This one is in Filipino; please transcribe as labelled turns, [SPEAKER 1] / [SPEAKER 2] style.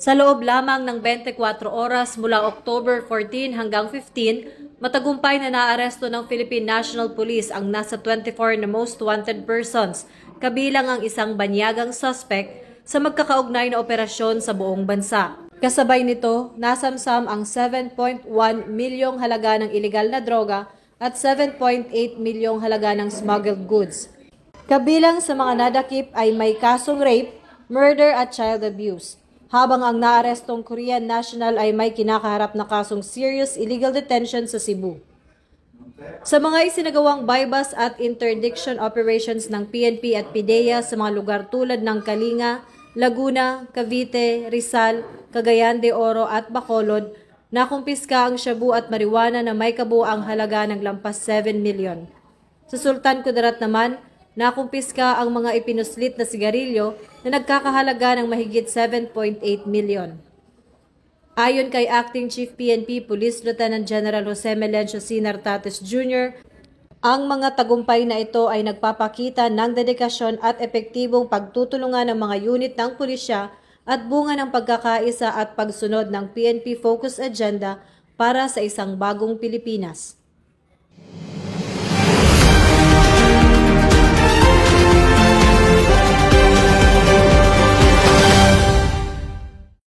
[SPEAKER 1] Sa loob lamang ng 24 oras mula October 14 hanggang 15, matagumpay na naaresto ng Philippine National Police ang nasa 24 na most wanted persons, kabilang ang isang banyagang suspect sa magkakaugnay na operasyon sa buong bansa. Kasabay nito, nasamsam ang 7.1 milyong halaga ng iligal na droga at 7.8 milyong halaga ng smuggled goods. Kabilang sa mga nadakip ay may kasong rape, murder at child abuse. Habang ang naarestong Korean national ay may kinakaharap na kasong serious illegal detention sa Cebu. Sa mga isinagawang bypass at interdiction operations ng PNP at PIDEA sa mga lugar tulad ng Kalinga, Laguna, Cavite, Rizal, Cagayan de Oro at Bacolod, nakumpiska ang shabu at marijuana na may kabuuang halaga ng lampas 7 milyon. Sa Sultan Kudarat naman, nakumpiska ang mga ipinuslit na sigarilyo na nagkakahalaga ng mahigit 7.8 milyon. Ayon kay Acting Chief PNP Police Lieutenant General Jose Melencio C. Nartates Jr., ang mga tagumpay na ito ay nagpapakita ng dedikasyon at epektibong pagtutulungan ng mga unit ng pulisya at bunga ng pagkakaisa at pagsunod ng PNP Focus Agenda para sa isang bagong Pilipinas.